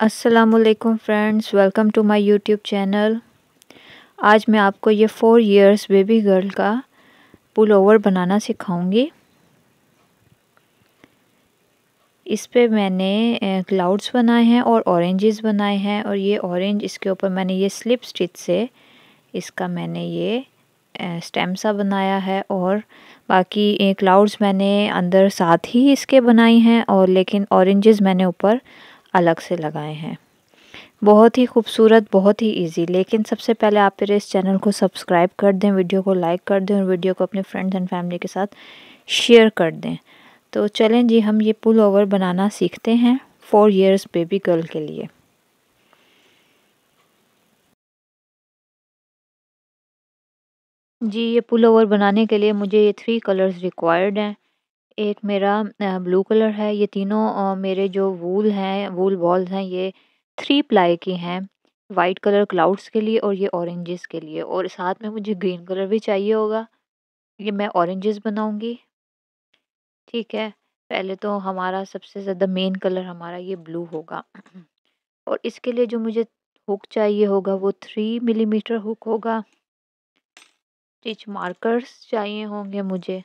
अस्सलामुअलैकुम friends, welcome to my YouTube channel. आज मैं आपको ये 4 इयर्स बेबी गर्ल का पुल ओवर बनाना सिखाऊंगी। इस पे मैंने क्लाउड्स बनाए हैं और ऑरेंजेस बनाए हैं, और ये ऑरेंज इसके ऊपर मैंने ये स्लिप स्टिच से इसका मैंने ये स्टेम सा बनाया है, और बाकी क्लाउड्स मैंने अंदर साथ ही इसके बनाई हैं, और लेकिन ऑरेंजेस मैंने ऊपर अलग से लगाए हैं। बहुत ही खूबसूरत, बहुत ही इजी। लेकिन सबसे पहले आप मेरे इस चैनल को सब्सक्राइब कर दें, वीडियो को लाइक कर दें और वीडियो को अपने फ्रेंड्स एंड फैमिली के साथ शेयर कर दें। तो चलें जी, हम ये पुल ओवर बनाना सीखते हैं 4 इयर्स बेबी गर्ल के लिए। जी, ये पुल ओवर बनाने के लिए मुझे ये 3 कलर्स रिक्वायर्ड हैं। एक मेरा ब्लू कलर है। ये तीनों मेरे जो वूल हैं, वूल बॉल्स हैं, ये 3 प्लाई की हैं। वाइट कलर क्लाउड्स के लिए और ये ऑरेंजेस के लिए, और साथ में मुझे ग्रीन कलर भी चाहिए होगा। ये मैं ऑरेंजेस बनाऊंगी। ठीक है, पहले तो हमारा सबसे ज़्यादा मेन कलर हमारा ये ब्लू होगा। और इसके लिए जो मुझे हुक चाहिए होगा वो 3 मिलीमीटर हुक होगा। स्टिच मार्कर्स चाहिए होंगे मुझे।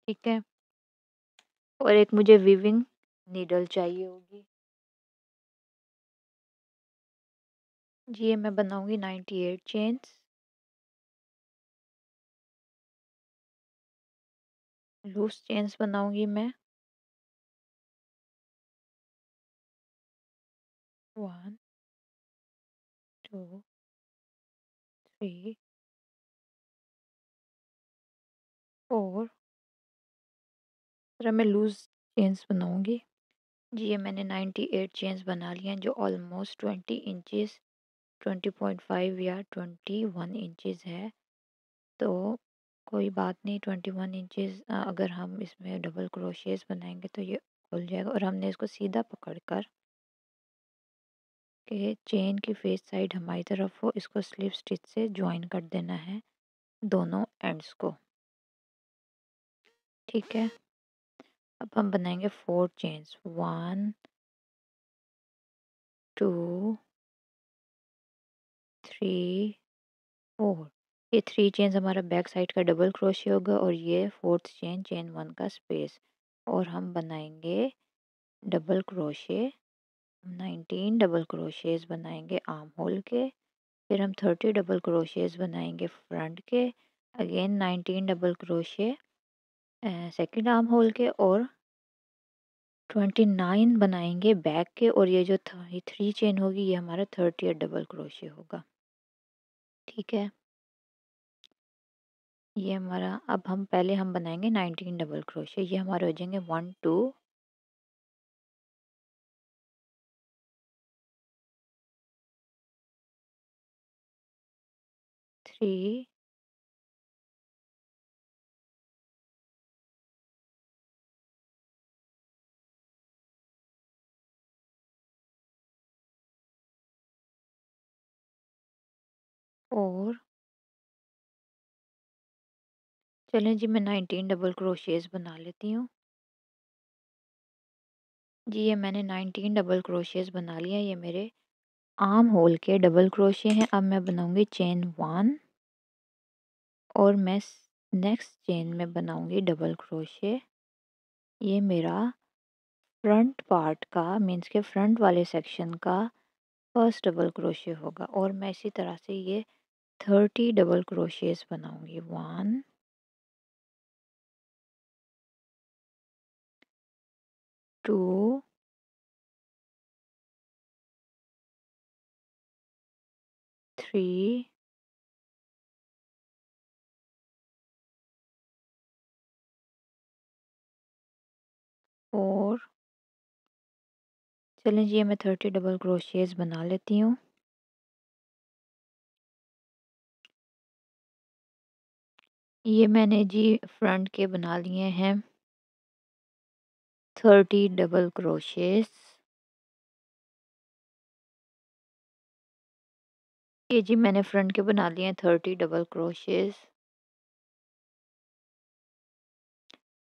ठीक है, और एक मुझे वीविंग नीडल चाहिए होगी। जी, ये मैं बनाऊंगी 98 चेन्स। लूज चेन्स बनाऊंगी मैं। 1 2 3 4। तरह मैं लूज चेन्स बनाऊंगी। जी, ये मैंने 98 चेन्स बना लिए हैं, जो ऑलमोस्ट 20 इंचेस, 20.5 या 21 इंचेस है। तो कोई बात नहीं, 21 इंचेस अगर हम इसमें डबल क्रोशेस बनाएंगे तो ये खुल जाएगा। और हमने इसको सीधा पकड़कर के चेन की फेस साइड हमारी तरफ हो, इसको स्लिप स्टिच से ज्वाइन कर देना है दोनों एंड्स को। ठीक है, अब हम बनाएंगे 4 चेन्स। 1 2 3 4। ये 3 चेन्स हमारा बैक साइड का डबल क्रोशे होगा, और ये 4th चेन, चेन 1 का स्पेस। और हम बनाएंगे डबल क्रोशे। 19 डबल क्रोशेस बनाएंगे आर्म होल के। फिर हम 30 डबल क्रोशेस बनाएंगे फ्रंट के। Again 19 double crochet second arm hole के, और 29 बनाएंगे बैक के। और ये जो 3 चेन होगी ये हमारा 30 डबल क्रोशे होगा। ठीक है, ये हमारा, अब हम पहले हम बनाएंगे 19 डबल क्रोशे। ये हमारे हो जाएंगे 1 2 3 4। चलें जी, मैं 19 डबल क्रोशेस बना लेती हूँ। जी, ये मैंने 19 डबल क्रोशेस बना लिया। ये मेरे आर्म होल के डबल क्रोशे हैं। अब मैं बनाऊंगी चेन 1, और मैं नेक्स्ट चेन में बनाऊंगी डबल क्रोशे। ये मेरा फ्रंट पार्ट का, मीन्स के फ्रंट वाले सेक्शन का फर्स्ट डबल क्रोशे होगा। और मैं इसी तरह से ये 30 डबल क्रोशेस बनाऊंगी। 1 2 3 4। चलें जी, ये मैं 30 डबल क्रोशेस बना लेती हूँ। ये मैंने जी फ्रंट के बना लिए हैं 30 डबल क्रोशेस। ये जी मैंने फ्रंट के बना लिए हैं 30 डबल क्रोशेस।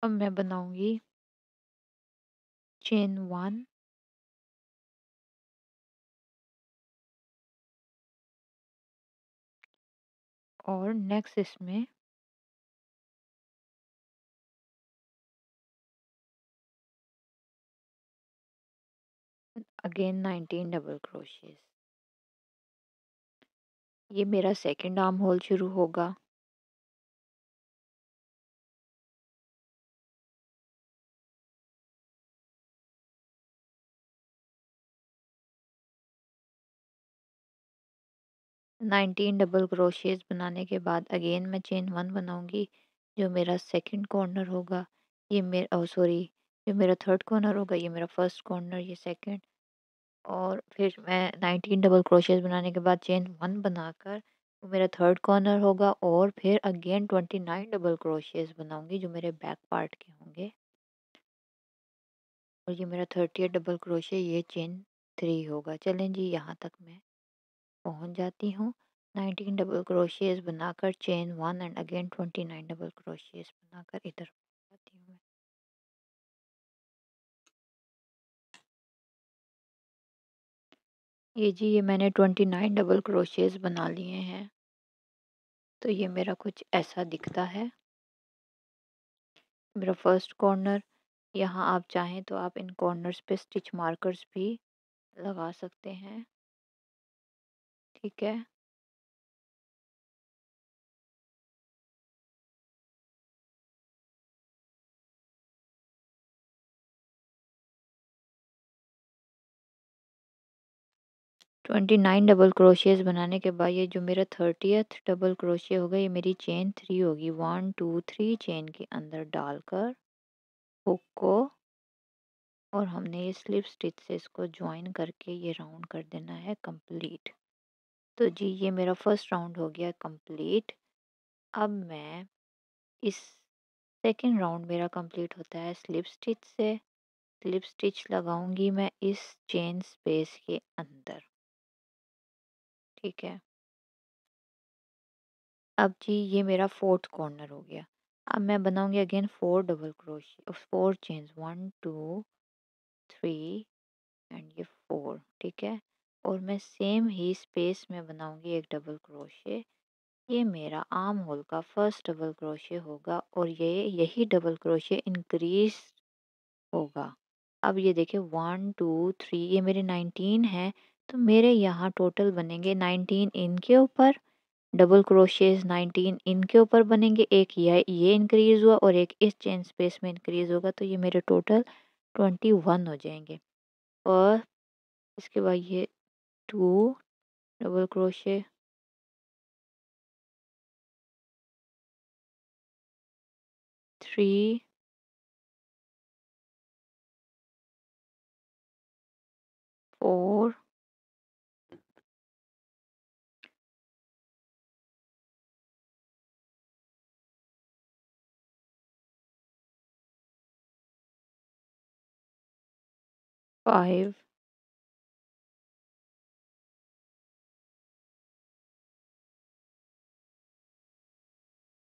अब मैं बनाऊंगी चेन 1 और नेक्स्ट इसमें अगेन 19 डबल क्रोशेस। ये मेरा सेकंड आर्म होल शुरू होगा। नाइनटीन डबल क्रोशेस बनाने के बाद अगेन मैं चेन 1 बनाऊंगी। जो मेरा सेकंड कॉर्नर होगा ये मेरा सॉरी, जो मेरा थर्ड कॉर्नर होगा ये मेरा फर्स्ट कॉर्नर, ये सेकंड। और फिर मैं 19 डबल क्रोशेस बनाने के बाद चेन 1 बनाकर वो मेरा थर्ड कॉर्नर होगा और फिर अगेन 29 डबल क्रोशेस बनाऊंगी जो मेरे बैक पार्ट के होंगे। और ये मेरा 30 डबल क्रोशे, ये चेन 3 होगा। चलें जी, यहाँ तक मैं पहुंच जाती हूँ। 19 डबल क्रोशेस बनाकर chain 1 and again 29 double crochets बनाकर इधर पहुंच जाती हूँ मैं। ये जी, ये मैंने 29 डबल क्रोशेस बना लिए हैं। तो ये मेरा कुछ ऐसा दिखता है मेरा फर्स्ट कॉर्नर। यहाँ आप चाहें तो आप इन कॉर्नर्स पे स्टिच मार्कर्स भी लगा सकते हैं। ठीक है। 29 डबल क्रोशेस बनाने के बाद ये जो मेरा 30th डबल क्रोशे होगा ये मेरी चेन 3 होगी। 1 2 3 चेन के अंदर डालकर हुक को, और हमने ये स्लिप स्टिच से इसको ज्वाइन करके ये राउंड कर देना है कंप्लीट। तो जी, ये मेरा फर्स्ट राउंड हो गया कंप्लीट। अब मैं इस सेकंड राउंड मेरा कंप्लीट होता है स्लिप स्टिच से। स्लिप स्टिच लगाऊंगी मैं इस चेन स्पेस के अंदर। ठीक है। अब जी, ये मेरा फोर्थ कॉर्नर हो गया। अब मैं बनाऊंगी again 4 double crochet, 4 chains, 1 2 3 and ये 4। ठीक है। और मैं सेम ही स्पेस में बनाऊंगी एक डबल क्रोशे। ये मेरा आर्म होल का फर्स्ट डबल क्रोशे होगा और ये यही डबल क्रोशे इंक्रीज होगा। अब ये देखिए 1 2 3, ये मेरे 19 है। तो मेरे यहाँ टोटल बनेंगे 19 इनके ऊपर डबल क्रोशेस, 19 इनके ऊपर बनेंगे। एक ये इंक्रीज हुआ और एक इस चेन स्पेस में इंक्रीज होगा। तो ये मेरे टोटल 21 हो जाएंगे। और इसके बाद ये 2 डबल क्रोशे, 3 4 5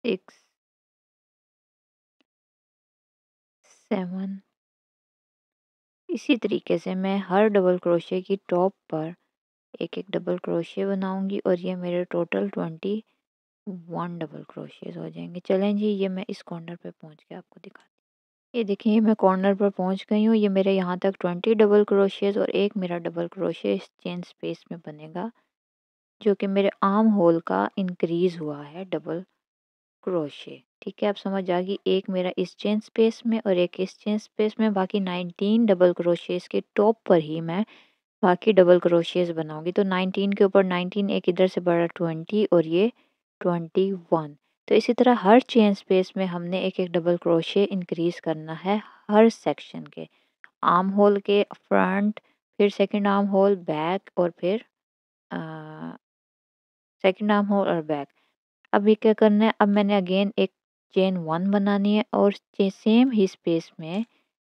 6 7। इसी तरीके से मैं हर डबल क्रोशे की टॉप पर एक एक डबल क्रोशे बनाऊंगी और ये मेरे टोटल 21 डबल क्रोशेस हो जाएंगे। चलें जी, ये मैं इस कॉर्नर पे पहुंच के आपको दिखाती हूँ। ये देखिए, मैं कॉर्नर पर पहुंच गई हूँ। ये मेरे यहाँ तक 20 डबल क्रोशेस और एक मेरा डबल क्रोशे इस चेन स्पेस में बनेगा जो कि मेरे आर्म होल का इंक्रीज हुआ है डबल क्रोशे। ठीक है, आप समझ आ गई। एक मेरा इस चेन स्पेस में और एक इस चेन स्पेस में, बाकी 19 डबल क्रोशेस के टॉप पर ही मैं बाकी डबल क्रोशेस बनाऊंगी। तो 19 के ऊपर 19, एक इधर से बड़ा 20 और ये 21। तो इसी तरह हर चेन स्पेस में हमने एक एक डबल क्रोशे इंक्रीज करना है हर सेक्शन के। आर्म होल के फ्रंट, फिर सेकंड आर्म होल, बैक, और फिर सेकंड आर्म होल और बैक। अब ये क्या करना है, अब मैंने अगेन एक चेन 1 बनानी है और सेम ही स्पेस में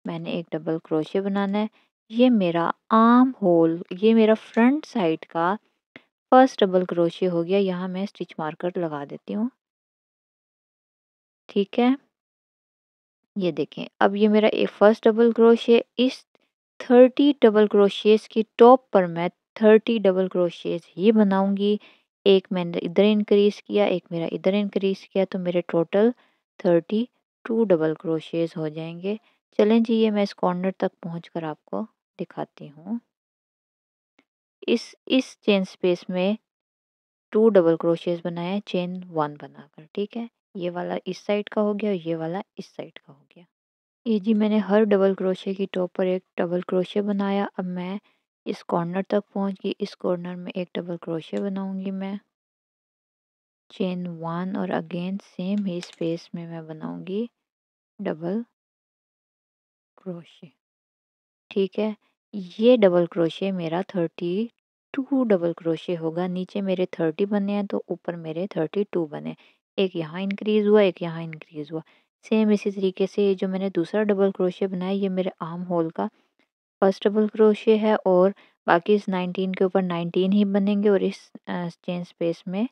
मैंने एक डबल क्रोशे बनाना है। ये मेरा आर्म होल, ये मेरा फ्रंट साइड का फर्स्ट डबल क्रोशे हो गया। यहाँ मैं स्टिच मार्कर लगा देती हूँ। ठीक है। ये देखें, अब ये मेरा एक फर्स्ट डबल क्रोशे इस 30 डबल क्रोशेस की टॉप पर मैं 30 डबल क्रोशेस ही बनाऊंगी। एक मैंने इधर इंक्रीज किया, एक मेरा इधर इंक्रीज किया, तो मेरे टोटल 32 डबल क्रोशेस हो जाएंगे। चलें जी, ये मैं इस कॉर्नर तक पहुंचकर आपको दिखाती हूँ। इस चेन स्पेस में 2 डबल क्रोशेस बनाए चेन 1 बनाकर, ठीक है। ये वाला इस साइड का हो गया, ये वाला इस साइड का हो गया। ये जी मैंने हर डबल क्रोशे की टॉप पर एक डबल क्रोशे बनाया। अब मैं इस कॉर्नर तक पहुंच गई। इस कॉर्नर में एक डबल क्रोशे बनाऊंगी मैं, चेन 1, और अगेन सेम ही स्पेस में मैं बनाऊंगी डबल क्रोशे, ठीक है। ये डबल क्रोशे मेरा 32 डबल क्रोशे होगा। नीचे मेरे 30 बने हैं तो ऊपर मेरे 32 बने। एक यहाँ इंक्रीज हुआ, एक यहाँ इंक्रीज हुआ। सेम इसी तरीके से ये जो मैंने दूसरा डबल क्रोशे बनाया, ये मेरे आर्म होल का फर्स्ट डबल क्रोशे है, और बाकी इस 19 के ऊपर 19 ही बनेंगे। और इस चेन स्पेस में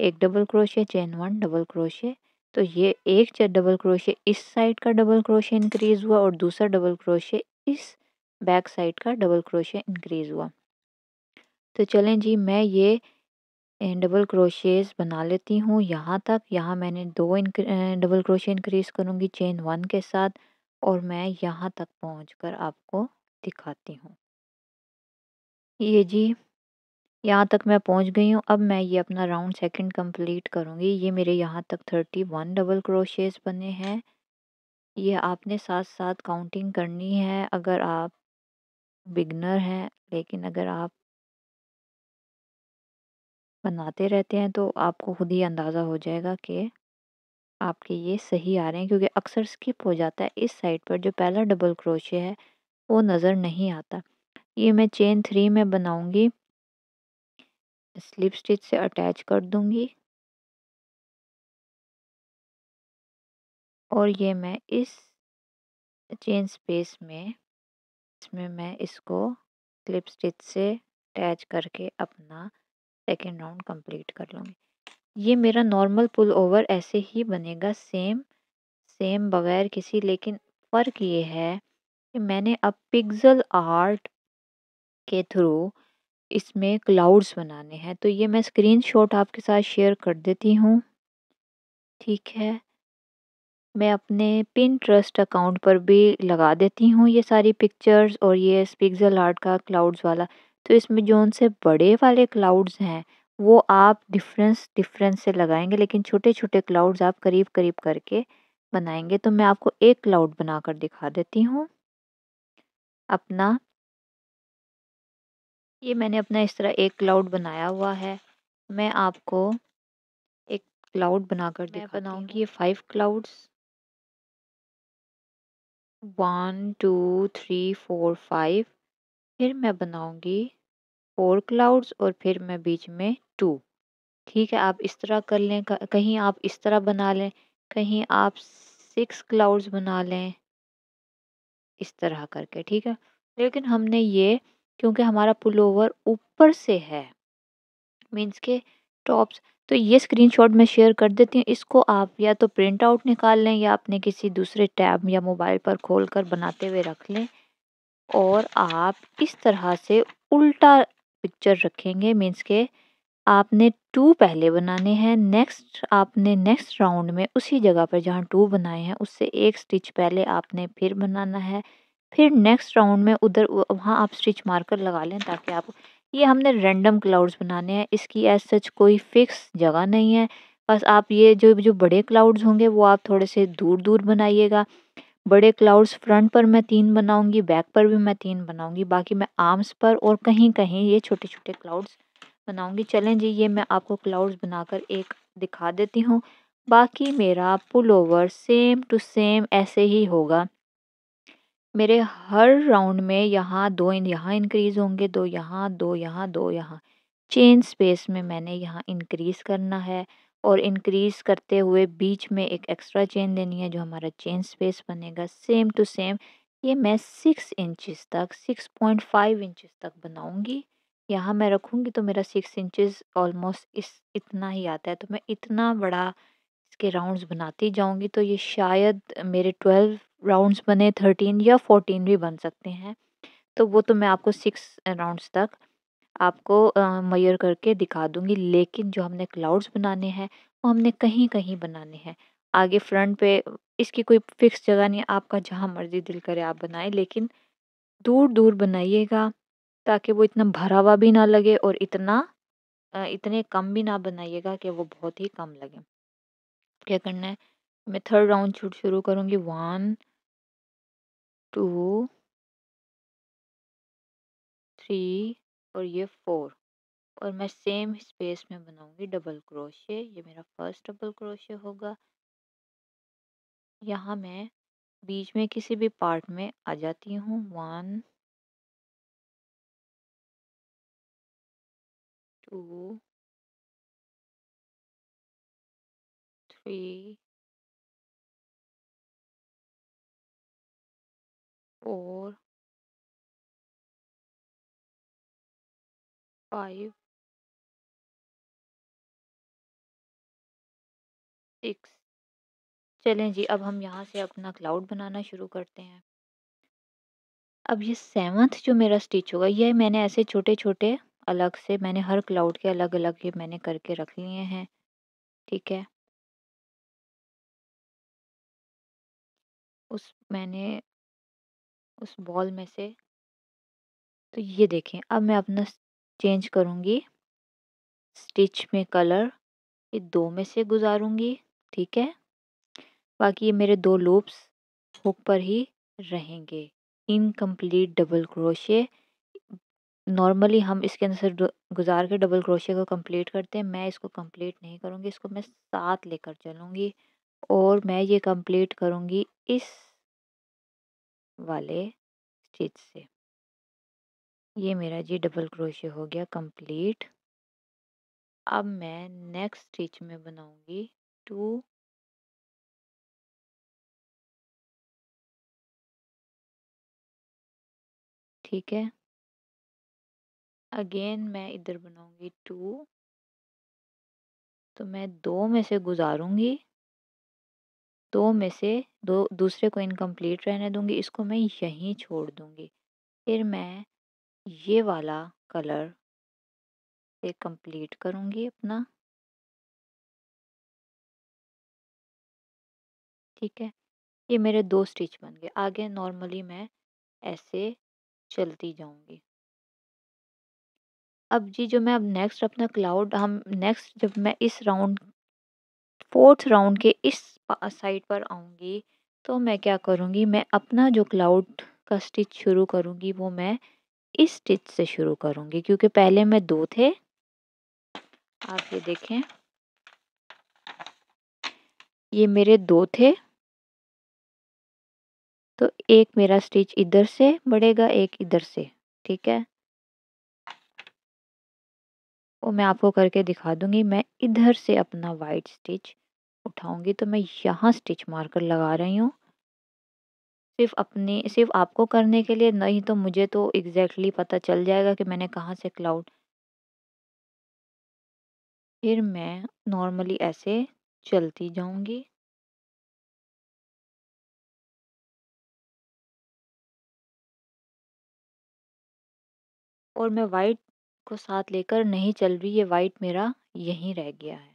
एक double crochet, chain 1 double crochet. तो ये एक डबल क्रोशे इस साइड का डबल क्रोशे इंक्रीज हुआ, और दूसरा डबल क्रोशे इस बैक साइड का डबल क्रोशे इंक्रीज हुआ। तो चलें जी, मैं ये डबल क्रोशेस बना लेती हूँ यहाँ तक। यहाँ मैंने दो डबल क्रोशे इंक्रीज करूँगी चेन 1 के साथ, और मैं यहाँ तक पहुँचकर आपको दिखाती हूँ। ये जी, यहाँ तक मैं पहुँच गई हूँ। अब मैं ये अपना राउंड सेकंड कंप्लीट करूँगी। ये मेरे यहाँ तक 31 डबल क्रोशेस बने हैं। ये आपने साथ साथ काउंटिंग करनी है अगर आप बिगनर हैं, लेकिन अगर आप बनाते रहते हैं तो आपको खुद ही अंदाज़ा हो जाएगा कि आपके ये सही आ रहे हैं, क्योंकि अक्सर स्किप हो जाता है इस साइड पर जो पहला डबल क्रोशे है वो नज़र नहीं आता। ये मैं चेन 3 में बनाऊंगी, स्लिप स्टिच से अटैच कर दूंगी, और ये मैं इस चेन स्पेस में इसमें मैं इसको स्लिप स्टिच से अटैच करके अपना सेकेंड राउंड कंप्लीट कर लूँगी। ये मेरा नॉर्मल पुल ओवर ऐसे ही बनेगा, सेम सेम बगैर किसी, लेकिन फ़र्क ये है कि मैंने अब पिक्सल आर्ट के थ्रू इसमें क्लाउड्स बनाने हैं। तो ये मैं स्क्रीनशॉट आपके साथ शेयर कर देती हूँ, ठीक है। मैं अपने पिंटरेस्ट अकाउंट पर भी लगा देती हूँ ये सारी पिक्चर्स, और ये पिक्सल आर्ट का क्लाउड्स वाला। तो इसमें जो उनसे बड़े वाले क्लाउड्स हैं वो आप डिफरेंस डिफरेंस से लगाएंगे, लेकिन छोटे छोटे क्लाउड्स आप करीब करीब करके बनाएंगे। तो मैं आपको एक क्लाउड बनाकर दिखा देती हूँ अपना। ये मैंने अपना इस तरह एक क्लाउड बनाया हुआ है। मैं आपको एक क्लाउड बनाकर दिखाती बनाऊंगी ये 5 क्लाउड्स, 1 2 3 4 5। फिर मैं बनाऊंगी 4 क्लाउड्स, और फिर मैं बीच में 2, ठीक है। आप इस तरह कर लें, कहीं आप इस तरह बना लें, कहीं आप 6 क्लाउड्स बना लें इस तरह करके, ठीक है। लेकिन हमने ये, क्योंकि हमारा पुलोवर ऊपर से है, मीन्स के टॉप्स, तो ये स्क्रीनशॉट मैं शेयर कर देती हूँ। इसको आप या तो प्रिंट आउट निकाल लें, या अपने किसी दूसरे टैब या मोबाइल पर खोल कर बनाते हुए रख लें, और आप इस तरह से उल्टा पिक्चर रखेंगे। मीन्स के आपने 2 पहले बनाने हैं, नेक्स्ट आपने नेक्स्ट राउंड में उसी जगह पर जहाँ 2 बनाए हैं उससे एक स्टिच पहले आपने फिर बनाना है। फिर नेक्स्ट राउंड में उधर वहाँ आप स्टिच मार्कर लगा लें, ताकि आप, ये हमने रैंडम क्लाउड्स बनाने हैं, इसकी एज सच कोई फिक्स जगह नहीं है। बस आप ये जो जो बड़े क्लाउड्स होंगे वो आप थोड़े से दूर दूर बनाइएगा। बड़े क्लाउड्स फ्रंट पर मैं 3 बनाऊंगी, बैक पर भी मैं 3 बनाऊंगी, बाकी मैं आर्म्स पर और कहीं कहीं ये छोटे छोटे क्लाउड्स बनाऊंगी। चलें जी, ये मैं आपको क्लाउड्स बनाकर एक दिखा देती हूँ। बाकी मेरा pull over same to same ऐसे ही होगा। मेरे हर राउंड में यहाँ 2 यहाँ इंक्रीज होंगे, 2 यहाँ, 2 यहाँ, 2 यहाँ। चेन स्पेस में मैंने यहाँ इंक्रीज करना है, और इंक्रीज करते हुए बीच में एक एक्स्ट्रा चेन देनी है जो हमारा चेन स्पेस बनेगा सेम टू सेम। ये मैं 6 इंचेस तक, 6.5 इंचेस तक बनाऊंगी। यहाँ मैं रखूँगी तो मेरा 6 इंचेस ऑलमोस्ट इस इतना ही आता है, तो मैं इतना बड़ा इसके राउंड्स बनाती जाऊंगी। तो ये शायद मेरे 12 राउंड्स बने, 13 या 14 भी बन सकते हैं। तो वो तो मैं आपको 6 राउंड्स तक आपको मेजर करके दिखा दूँगी। लेकिन जो हमने क्लाउड्स बनाने हैं, वो हमने कहीं-कहीं बनाने हैं। आगे फ्रंट पे इसकी कोई फिक्स जगह नहीं है, आपका जहाँ मर्ज़ी दिल करे आप बनाएँ, लेकिन दूर-दूर बनाइएगा ताकि वो इतना भरा हुआ भी ना लगे और इतने कम भी ना बनाइएगा कि वो बहुत ही कम लगे। क्या करना है, मैं थर्ड राउंड शुरू करूँगी। 1, 2, 3 और ये 4 और मैं सेम स्पेस में बनाऊँगी डबल क्रोशे। ये मेरा फर्स्ट डबल क्रोशे होगा। यहाँ मैं बीच में किसी भी पार्ट में आ जाती हूँ। 1, 2, 3, 4, 5, 6। चलें जी, अब हम यहाँ से अपना क्लाउड बनाना शुरू करते हैं। अब ये 7th जो मेरा स्टिच होगा, ये मैंने ऐसे छोटे-छोटे अलग से मैंने हर क्लाउड के अलग-अलग ये मैंने करके रख लिए हैं, ठीक है? मैंने उस बॉल में से, तो ये देखें, अब मैं अपना चेंज करूँगी स्टिच में कलर, ये 2 में से गुज़ारूँगी, ठीक है? बाकी ये मेरे 2 लूप्स हुक पर ही रहेंगे। इनकम्प्लीट डबल क्रोशे, नॉर्मली हम इसके अंदर से गुज़ार के डबल क्रोशे को कंप्लीट करते हैं। मैं इसको कंप्लीट नहीं करूँगी, इसको मैं साथ लेकर चलूँगी और मैं ये कंप्लीट करूँगी इस वाले स्टिच से। ये मेरा जी डबल क्रोशे हो गया कंप्लीट। अब मैं नेक्स्ट स्टिच में बनाऊँगी 2, ठीक है? अगेन मैं इधर बनाऊँगी 2, तो मैं 2 में से गुज़ारूँगी, 2 में से 2 दूसरे को इनकम्प्लीट रहने दूँगी, इसको मैं यहीं छोड़ दूँगी। फिर मैं ये वाला कलर से कंप्लीट करूँगी अपना, ठीक है? ये मेरे 2 स्टिच बन गए। आगे नॉर्मली मैं ऐसे चलती जाऊँगी। अब जी जो मैं अब नेक्स्ट अपना क्लाउड हम नेक्स्ट जब मैं इस राउंड 4th राउंड के इस साइड पर आऊँगी, तो मैं क्या करूँगी, मैं अपना जो क्लाउड का स्टिच शुरू करूँगी वो मैं इस स्टिच से शुरू करूँगी, क्योंकि पहले में 2 थे। आप ये देखें, ये मेरे 2 थे, तो एक मेरा स्टिच इधर से बढ़ेगा, एक इधर से, ठीक है? वो मैं आपको करके दिखा दूँगी। मैं इधर से अपना वाइट स्टिच उठाऊँगी, तो मैं यहाँ स्टिच मार्कर लगा रही हूँ। सिर्फ़ आपको करने के लिए, नहीं तो मुझे तो एग्ज़ैक्टली पता चल जाएगा कि मैंने कहाँ से क्लाउड। फिर मैं नॉर्मली ऐसे चलती जाऊँगी और मैं वाइट को साथ लेकर नहीं चल रही, ये वाइट मेरा यहीं रह गया है।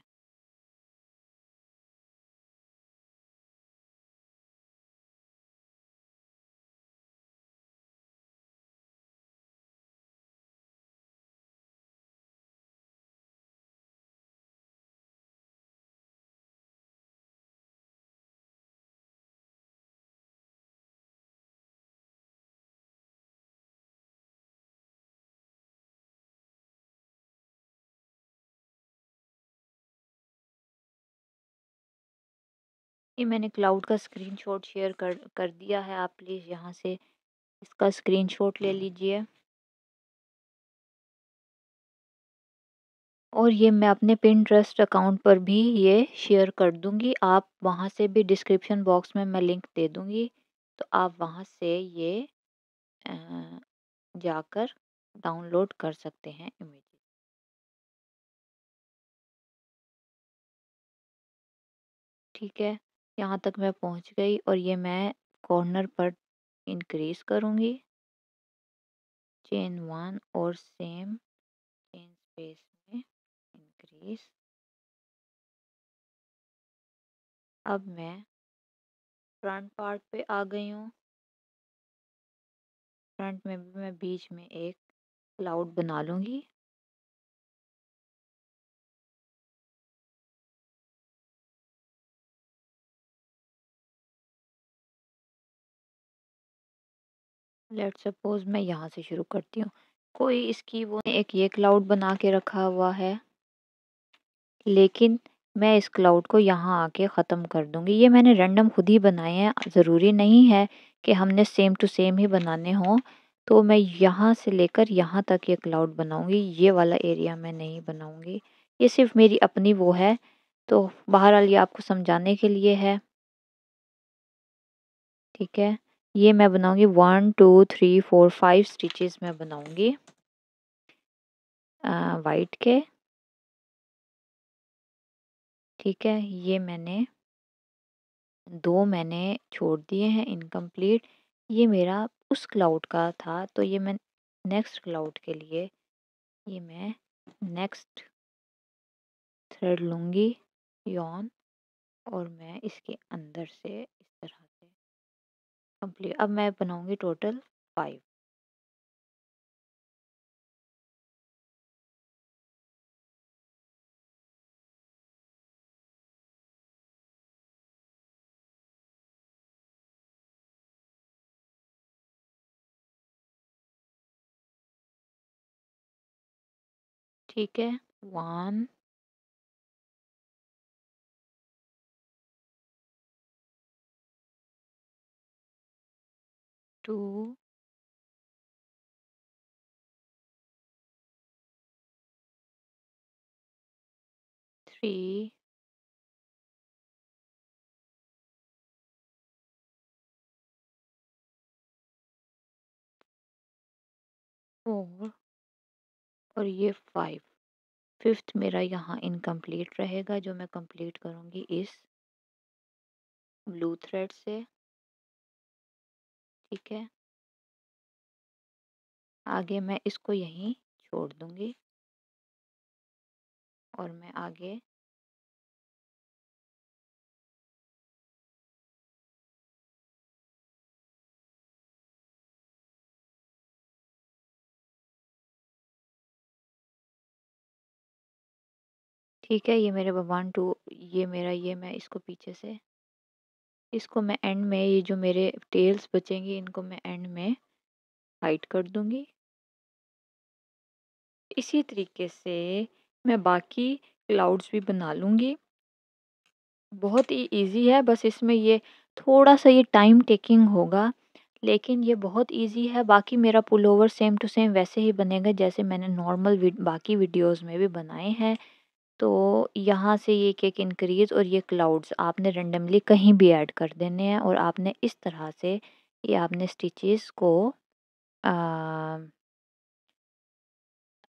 ये मैंने क्लाउड का स्क्रीनशॉट शेयर कर दिया है, आप प्लीज़ यहाँ से इसका स्क्रीनशॉट ले लीजिए। और ये मैं अपने पिंटरेस्ट अकाउंट पर भी ये शेयर कर दूँगी, आप वहाँ से भी डिस्क्रिप्शन बॉक्स में मैं लिंक दे दूँगी, तो आप वहाँ से ये अ, जाकर डाउनलोड कर सकते हैं इमेजेस। ठीक है, यहाँ तक मैं पहुँच गई और ये मैं कॉर्नर पर इंक्रीज़ करूँगी चेन 1 और सेम चेन स्पेस में इंक्रीज। अब मैं फ्रंट पार्ट पे आ गई हूँ। फ्रंट में भी मैं बीच में एक क्लाउड बना लूँगी। लेट्स सपोज मैं यहाँ से शुरू करती हूँ। कोई इसकी वो एक ये क्लाउड बना के रखा हुआ है, लेकिन मैं इस क्लाउड को यहाँ आके ख़त्म कर दूँगी। ये मैंने रैंडम खुद ही बनाए हैं, ज़रूरी नहीं है कि हमने सेम टू सेम ही बनाने हों। तो मैं यहाँ से लेकर यहाँ तक ये क्लाउड बनाऊँगी, ये वाला एरिया मैं नहीं बनाऊँगी। ये सिर्फ़ मेरी अपनी वो है, तो बहरहाल ये आपको समझाने के लिए है, ठीक है। ये मैं बनाऊँगी 1 2 3 4 5 स्टिचेस मैं बनाऊँगी वाइट के, ठीक है। ये मैंने 2 मैंने छोड़ दिए हैं इनकम्प्लीट। ये मेरा उस क्लाउड का था, तो ये मैं नेक्स्ट क्लाउड के लिए ये मैं नेक्स्ट थ्रेड लूँगी यॉन, और मैं इसके अंदर से इस तरह से कंप्लीट। अब मैं बनाऊँगी टोटल 5। ठीक है, 1 2 3 4 और ये 5। फिफ्थ मेरा यहाँ इनकम्प्लीट रहेगा, जो मैं कंप्लीट करूँगी इस ब्लू थ्रेड से, ठीक है। आगे मैं इसको यहीं छोड़ दूँगी और मैं आगे ठीक है। ये मेरे 1 2 ये मेरा ये मैं इसको पीछे से इसको मैं एंड में ये जो मेरे टेल्स बचेंगे इनको मैं एंड में हाइड कर दूँगी। इसी तरीके से मैं बाकी क्लाउड्स भी बना लूँगी। बहुत ही ईज़ी है, बस इसमें ये थोड़ा-सा ये टाइम टेकिंग होगा, लेकिन ये बहुत ईज़ी है। बाकी मेरा पुलोवर सेम टू सेम वैसे ही बनेगा जैसे मैंने नॉर्मल बाकी वीडियोज़ में भी बनाए हैं। तो यहाँ से ये एक इंक्रीज़ और ये क्लाउड्स आपने रैंडमली कहीं भी ऐड कर देने हैं, और आपने इस तरह से ये आपने स्टिचेस को अ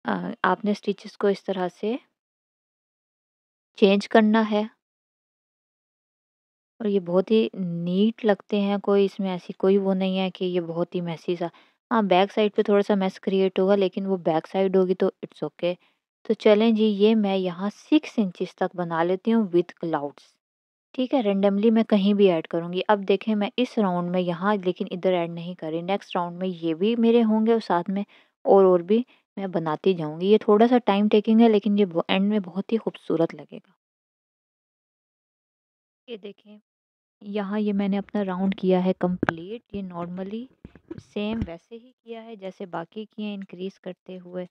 आपने स्टिचेस को इस तरह से चेंज करना है, और ये बहुत ही नीट लगते हैं। कोई इसमें ऐसी कोई वो नहीं है कि ये बहुत ही मेसी सा। हाँ, बैक साइड पे थोड़ा-सा मेस क्रिएट होगा, लेकिन वो बैक साइड होगी तो इट्स ओके। तो चलें जी, ये मैं यहाँ 6 इंचेस तक बना लेती हूँ विथ क्लाउड्स। ठीक है, रैंडमली मैं कहीं भी ऐड करूँगी। अब देखें, मैं इस राउंड में यहाँ लेकिन इधर ऐड नहीं कर रही। नेक्स्ट राउंड में ये भी मेरे होंगे और साथ में और भी मैं बनाती जाऊँगी। ये थोड़ा-सा टाइम टेकिंग है, लेकिन ये एंड में बहुत ही खूबसूरत लगेगा। ये देखें, यहाँ ये मैंने अपना राउंड किया है कंप्लीट। ये नॉर्मली सेम वैसे ही किया है जैसे बाकी किए इंक्रीज़ करते हुए।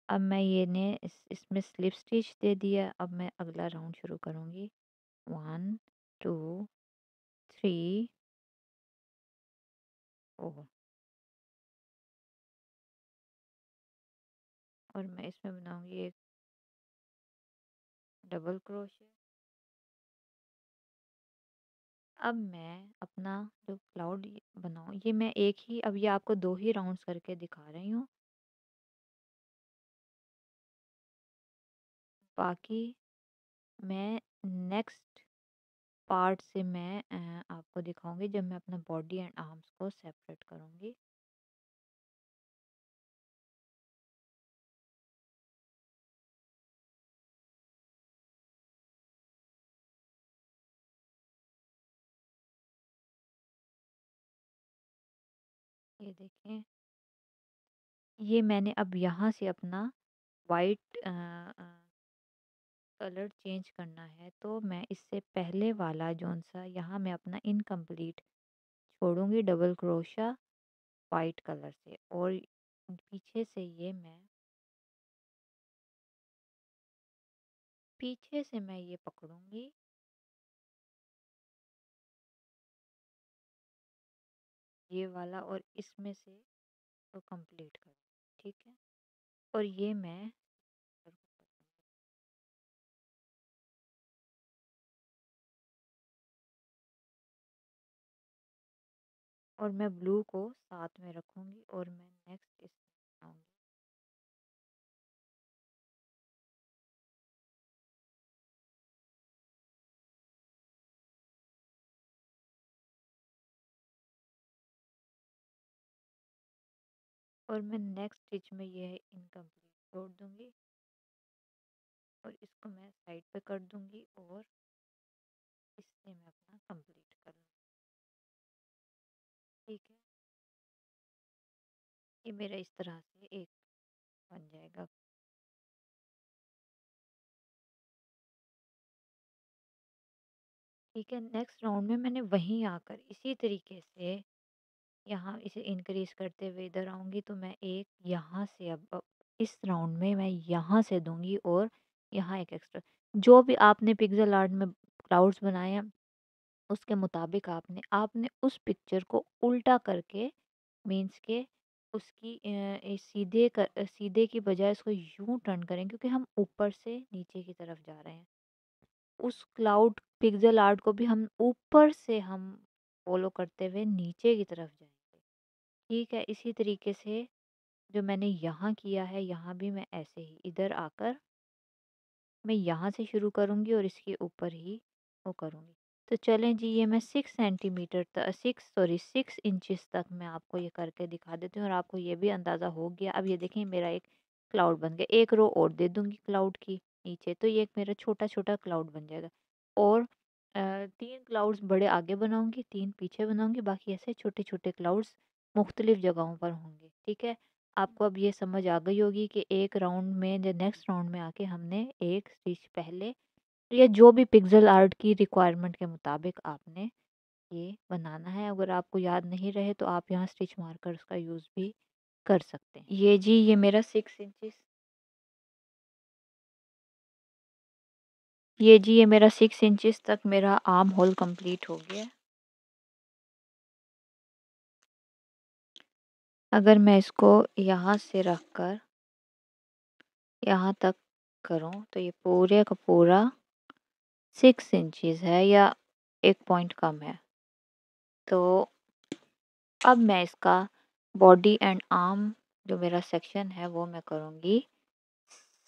अब मैं ये ने इसमें स्लिप स्टिच दे दिया। अब मैं अगला राउंड शुरू करूँगी। 1 2 3 4 और मैं इसमें बनाऊँगी एक डबल क्रोशे। अब मैं अपना जो क्लाउड बनाऊँ, ये मैं एक ही, अब ये आपको 2 ही राउंड्स करके दिखा रही हूँ। बाकी मैं नेक्स्ट पार्ट से मैं आपको दिखाऊँगी जब मैं अपना बॉडी एंड आर्म्स को सेपरेट करूँगी। ये देखें, ये मैंने अब यहाँ से अपना वाइट कलर चेंज करना है, तो मैं इससे पहले वाला जोन सा यहाँ मैं अपना इनकम्प्लीट छोड़ूंगी डबल क्रोशा वाइट कलर से, और पीछे से मैं ये पकड़ूंगी, ये वाला, और इसमें से तो कंप्लीट कर, ठीक है। और ये मैं और मैं ब्लू को साथ में रखूंगी और मैं नेक्स्ट इसमें आऊंगी। और मैं नेक्स्ट स्टिच में ये इनकम्प्लीट छोड़ दूंगी और इसको मैं साइड पे कर दूंगी और इससे मैं अपना कंप्लीट कर लूँगी, ठीक है। ये मेरा इस तरह से एक बन जाएगा। ठीक है, नेक्स्ट राउंड में मैंने वहीं आकर इसी तरीके से यहाँ इसे इंक्रीज करते हुए इधर आऊँगी, तो मैं एक यहाँ से अब इस राउंड में मैं यहाँ से दूंगी और यहाँ एक एक्स्ट्रा, जो भी आपने पिक्सल आर्ट में क्लाउड्स बनाए हैं उसके मुताबिक आपने आपने उस पिक्चर को उल्टा करके, मीन्स के उसकी सीधे की बजाय इसको यूं टर्न करें, क्योंकि हम ऊपर से नीचे की तरफ जा रहे हैं। उस क्लाउड पिक्सल आर्ट को भी हम ऊपर से हम फॉलो करते हुए नीचे की तरफ जाएंगे, ठीक है। इसी तरीके से जो मैंने यहाँ किया है, यहाँ भी मैं ऐसे ही इधर आकर मैं यहाँ से शुरू करूँगी और इसके ऊपर ही वो करूँगी। तो चलें जी, ये मैं 6 सेंटीमीटर तक 6 इंचेस तक मैं आपको ये करके दिखा देती हूँ और आपको ये भी अंदाज़ा हो गया। अब ये देखें, मेरा एक क्लाउड बन गया। एक रो और दे दूँगी क्लाउड की नीचे, तो ये एक मेरा छोटा छोटा क्लाउड बन जाएगा। और 3 क्लाउड्स बड़े आगे बनाऊँगी, 3 पीछे बनाऊँगी, बाकी ऐसे छोटे छोटे क्लाउड्स मुख्तलिफ जगहों पर होंगे, ठीक है। आपको अब ये समझ आ गई होगी कि एक राउंड में या नेक्स्ट राउंड में आके हमने एक स्टिच पहले या जो भी पिक्सल आर्ट की रिक्वायरमेंट के मुताबिक आपने ये बनाना है। अगर आपको याद नहीं रहे तो आप यहाँ स्टिच मार्कर्स का यूज़ भी कर सकते हैं। ये जी, ये मेरा 6 इंचेस, ये जी, ये मेरा 6 इंचेस तक मेरा आर्म होल कंप्लीट हो गया है। अगर मैं इसको यहाँ से रख कर यहाँ तक करूँ तो ये पूरे का पूरा 6 इंचेस है या 1 पॉइंट कम है। तो अब मैं इसका बॉडी एंड आर्म जो मेरा सेक्शन है वो मैं करूँगी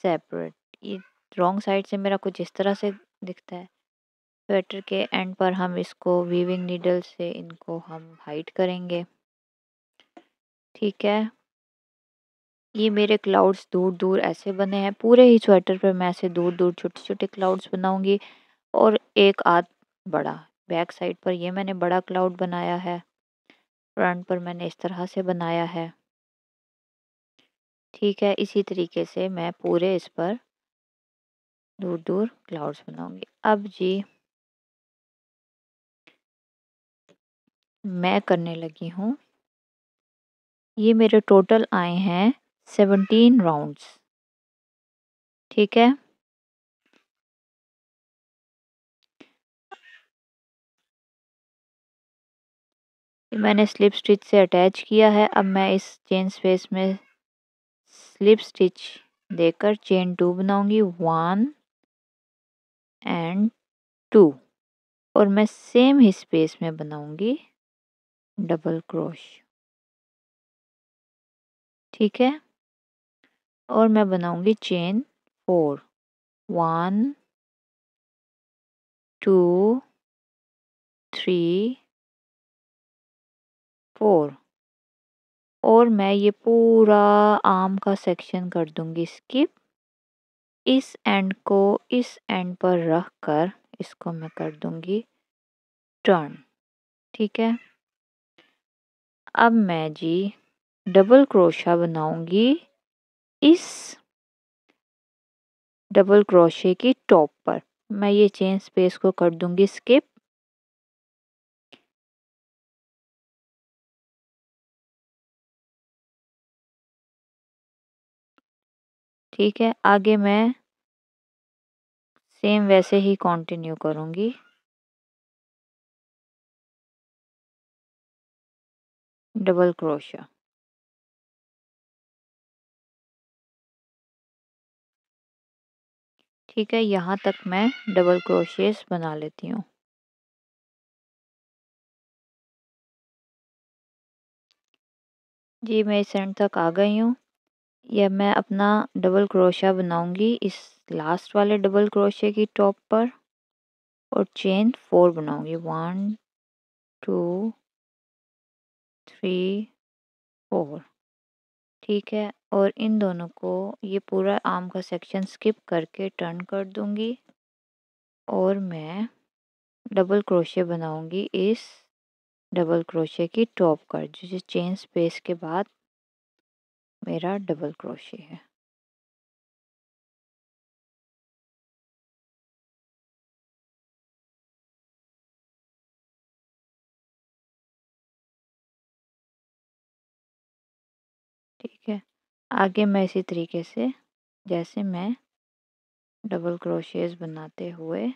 सेपरेट। ये रॉन्ग साइड से मेरा कुछ इस तरह से दिखता है। स्वेटर के एंड पर हम इसको वीविंग नीडल से इनको हम हाइड करेंगे, ठीक है। ये मेरे क्लाउड्स दूर दूर ऐसे बने हैं, पूरे ही स्वेटर पर मैं ऐसे दूर दूर छोटे छोटे क्लाउड्स बनाऊंगी और एक आध बड़ा। बैक साइड पर ये मैंने बड़ा क्लाउड बनाया है, फ्रंट पर मैंने इस तरह से बनाया है, ठीक है। इसी तरीके से मैं पूरे इस पर दूर दूर क्लाउड्स बनाऊंगी। अब जी मैं करने लगी हूँ, ये मेरे टोटल आए हैं 17 राउंड्स, ठीक है। मैंने स्लिप स्टिच से अटैच किया है। अब मैं इस चेन स्पेस में स्लिप स्टिच देकर चेन 2 बनाऊंगी, 1 एंड 2, और मैं सेम ही स्पेस में बनाऊंगी डबल क्रोश, ठीक है। और मैं बनाऊंगी चेन 4, 1 2 3 4, और मैं ये पूरा आर्म का सेक्शन कर दूंगी स्किप। इस एंड को इस एंड पर रख कर इसको मैं कर दूंगी टर्न, ठीक है। अब मैं जी डबल क्रोशा बनाऊंगी इस डबल क्रोशे की टॉप पर। मैं ये चेन स्पेस को कर दूंगी स्किप। ठीक है, आगे मैं सेम वैसे ही कंटिन्यू करूंगी। Double crochet. ठीक है, यहाँ तक मैं डबल क्रोशेस बना लेती हूँ। जी मैं इस एंड तक आ गई हूँ। यह मैं अपना डबल क्रोशा बनाऊंगी इस लास्ट वाले डबल क्रोशे की टॉप पर और चेन 4 बनाऊंगी। 1 2 3 4। ठीक है, और इन दोनों को ये पूरा आर्म का सेक्शन स्किप करके टर्न कर दूंगी और मैं डबल क्रोशे बनाऊंगी इस डबल क्रोशे की टॉप कर, जो चेन स्पेस के बाद मेरा डबल क्रोशे है। ठीक है, आगे मैं इसी तरीके से जैसे मैं डबल क्रोशेस बनाते हुए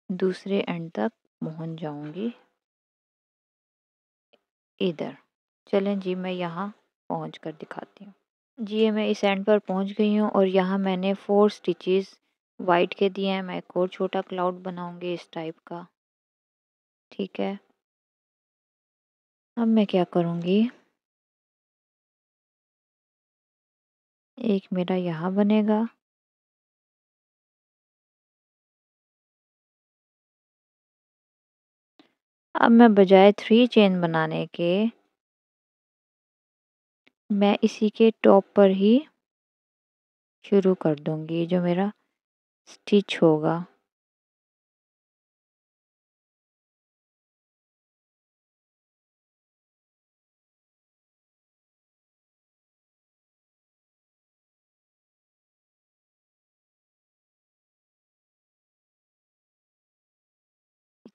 दूसरे एंड तक पहुंच जाऊंगी। इधर चलें जी, मैं यहाँ पहुँच कर दिखाती हूँ। जी ये मैं इस एंड पर पहुँच गई हूँ और यहाँ मैंने 4 स्टिचेस वाइट के दिए हैं। मैं एक और छोटा क्लाउड बनाऊंगी इस टाइप का। ठीक है, अब मैं क्या करूँगी, एक मेरा यहाँ बनेगा, अब मैं बजाय 3 चेन बनाने के मैं इसी के टॉप पर ही शुरू कर दूंगी जो मेरा स्टिच होगा।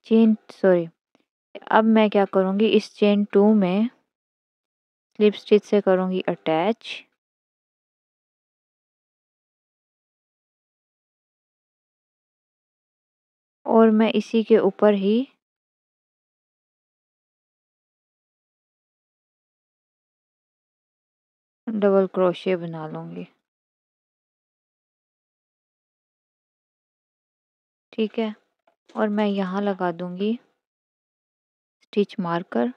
चेन सॉरी, अब मैं क्या करूँगी, इस चेन 2 में स्लिप स्टिच से करूँगी अटैच और मैं इसी के ऊपर ही डबल क्रोशे बना लूँगी। ठीक है, और मैं यहाँ लगा दूँगी स्टिच मार्कर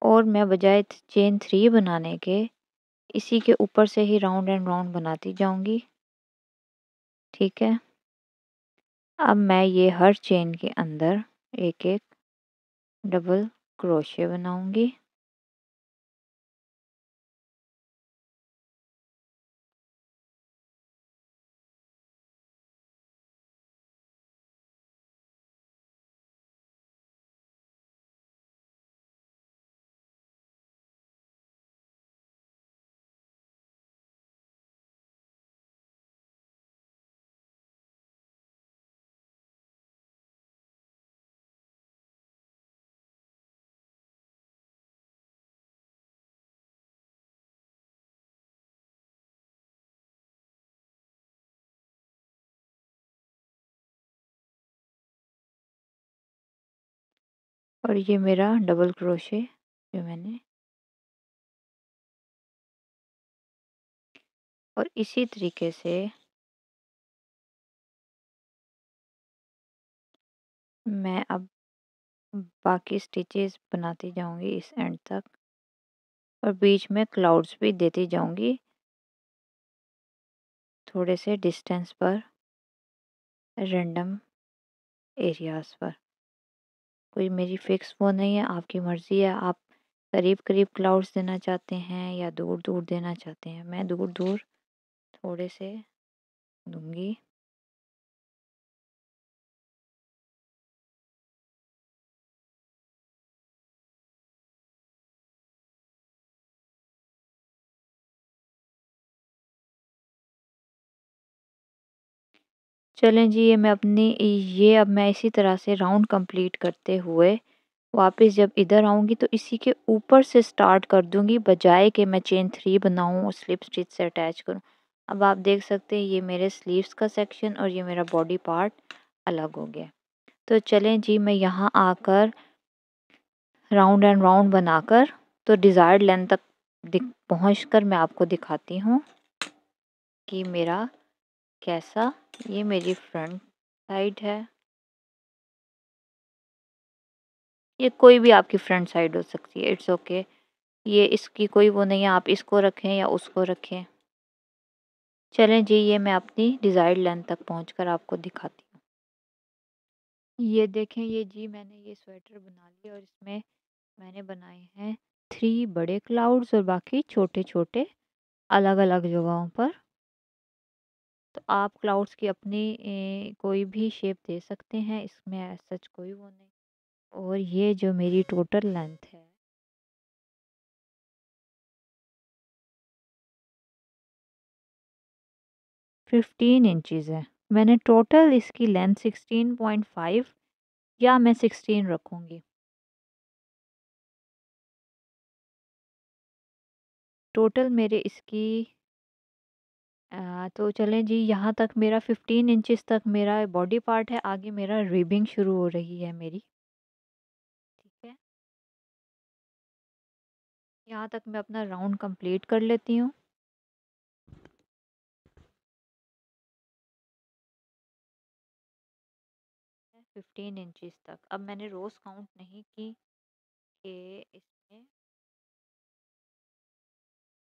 और मैं बजाय चेन 3 बनाने के इसी के ऊपर से ही राउंड एंड राउंड बनाती जाऊँगी। ठीक है, अब मैं ये हर चेन के अंदर एक एक डबल क्रोशे बनाऊँगी। और ये मेरा डबल क्रोशे जो मैंने, और इसी तरीके से मैं अब बाकी स्टिचेस बनाती जाऊंगी इस एंड तक और बीच में क्लाउड्स भी देती जाऊंगी थोड़े से डिस्टेंस पर, रैंडम एरियाज पर। कोई मेरी फिक्स वो नहीं है, आपकी मर्ज़ी है। आप करीब करीब क्लाउड्स देना चाहते हैं या दूर दूर देना चाहते हैं। मैं दूर दूर थोड़े से दूंगी। चलें जी, ये अब मैं इसी तरह से राउंड कंप्लीट करते हुए वापस जब इधर आऊँगी तो इसी के ऊपर से स्टार्ट कर दूँगी, बजाय कि मैं चेन 3 बनाऊँ और स्लिप स्टिच से अटैच करूँ। अब आप देख सकते हैं ये मेरे स्लीव्स का सेक्शन और ये मेरा बॉडी पार्ट अलग हो गया। तो चलें जी, मैं यहाँ आकर राउंड एंड राउंड बनाकर तो डिज़ायर्ड लेंथ तक पहुँच कर मैं आपको दिखाती हूँ कि मेरा कैसा, ये मेरी फ्रंट साइड है। ये कोई भी आपकी फ्रंट साइड हो सकती है, इट्स ओके। ये इसकी कोई वो नहीं है, आप इसको रखें या उसको रखें। चलें जी, ये मैं अपनी डिज़ायर्ड लेंथ तक पहुँचकर आपको दिखाती हूँ। ये देखें, ये जी मैंने ये स्वेटर बना लिया और इसमें मैंने बनाए हैं 3 बड़े क्लाउड्स और बाकी छोटे-छोटे अलग-अलग जगहों पर। तो आप क्लाउड्स की अपनी कोई भी शेप दे सकते हैं, इसमें सच कोई वो नहीं। और ये जो मेरी टोटल लेंथ है 15 इंचज़ है। मैंने टोटल इसकी लेंथ 16.5 या मैं 16 रखूँगी। टोटल मेरे इसकी तो चलें जी, यहाँ तक मेरा 15 इंचज़ तक मेरा बॉडी पार्ट है, आगे मेरा रिबिंग शुरू हो रही है मेरी, ठीक है? यहाँ तक मैं अपना राउंड कंप्लीट कर लेती हूँ। 15 इंचज़ तक। अब मैंने रोज़ काउंट नहीं की कि इसमें